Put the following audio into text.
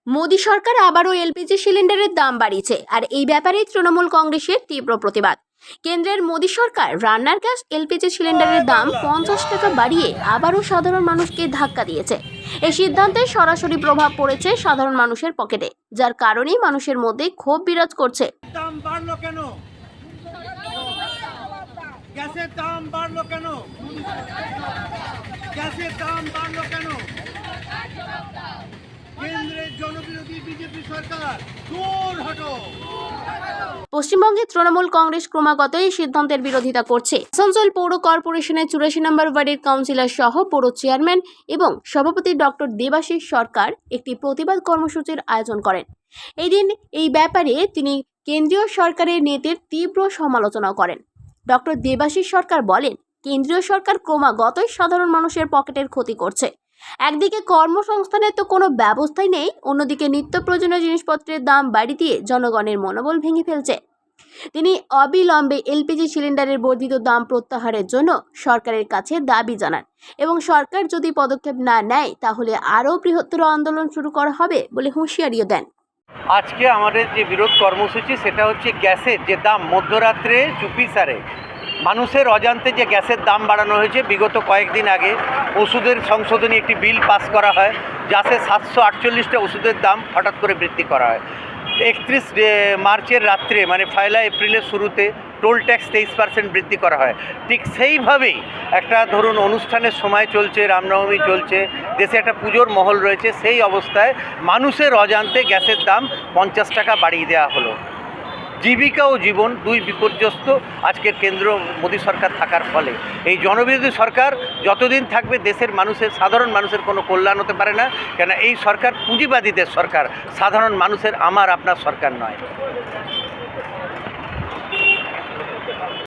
মোদী সরকার আবারও এলপিজি সিলিন্ডারের দাম বাড়িয়েছে, আর এই ব্যাপারে তৃণমূল কংগ্রেসের তীব্র প্রতিবাদ। কেন্দ্রের মোদী সরকার রান্নার গ্যাস এলপিজি সিলিন্ডারের দাম 50 টাকা বাড়িয়ে আবারও সাধারণ মানুষকে ধাক্কা দিয়েছে। এই সিদ্ধান্তে সরাসরি প্রভাব পড়েছে সাধারণ মানুষের পকেটে, যার কারণেই মানুষের মধ্যে ক্ষোভ বিরাজ করছে। দাম বাড়লো কেন? গ্যাসের দাম বাড়লো কেন? গ্যাসের দাম বাড়লো কেন? কেন্দ্রের জনবিরোধী বিজেপি সরকার দূর হটো। পশ্চিমবঙ্গে তৃণমূল কংগ্রেস ক্রমাগত এই সিদ্ধান্তের বিরোধিতা করছে। আসানসোল পৌর কর্পোরেশনের 84 নম্বর ওয়ার্ডের কাউন্সিলর সহ পৌর চেয়ারম্যান এবং সভাপতি ডক্টর দেবাশিস সরকার একটি প্রতিবাদ কর্মসূচির আয়োজন করেন। এই দিন এই ব্যাপারে তিনি কেন্দ্রীয় সরকারের নীতির তীব্র সমালোচনা করেন। ডক্টর দেবাশিস সরকার বলেন, কেন্দ্রীয় সরকার ক্রমাগতই সাধারণ মানুষের পকেটের ক্ষতি করছে। একদিকে কর্মসংস্থানের তো কোনো ব্যবস্থাই নেই, অন্যদিকে নিত্য প্রয়োজনীয় জিনিসপত্রের দাম বাড়িয়ে দিয়ে জনগণের মনোবল ভেঙে ফেলছে। তিনি অবিলম্বে এলপিজি সিলিন্ডারের বর্ধিত দাম প্রত্যাহারের জন্য সরকারের কাছে দাবি জানান এবং সরকার যদি পদক্ষেপ না নেয় তাহলে আরও বৃহত্তর আন্দোলন শুরু করা হবে বলে হুঁশিয়ারিও দেন। আজকে আমাদের যে বিরোধ কর্মসূচি সেটা হচ্ছে গ্যাসের যে দাম মধ্যরাত্রে চুপিসারে মানুষের অজান্তে যে গ্যাসের দাম বাড়ানো হয়েছে। বিগত কয়েকদিন আগে ওষুধের সংশোধনী একটি বিল পাস করা হয়, যাতে 748টা ওষুধের দাম হঠাৎ করে বৃদ্ধি করা হয়। 31 মার্চের রাত্রে মানে 1 এপ্রিলের শুরুতে টোল ট্যাক্স 23% বৃদ্ধি করা হয়। ঠিক সেইভাবেই একটা ধরুন অনুষ্ঠানের সময় চলছে, রামনবমী চলছে, দেশে একটা পুজোর মহল রয়েছে, সেই অবস্থায় মানুষের অজান্তে গ্যাসের দাম 50 টাকা বাড়িয়ে দেওয়া হলো। জীবিকা ও জীবন দুই বিপর্যস্ত আজকের কেন্দ্র মোদী সরকার থাকার ফলে। এই জনবিরোধী সরকার যতদিন থাকবে দেশের মানুষের সাধারণ মানুষের কোনো কল্যাণ হতে পারে না, কেন এই সরকার পুঁজিবাদীদের সরকার, সাধারণ মানুষের আমার আপনার সরকার নয়।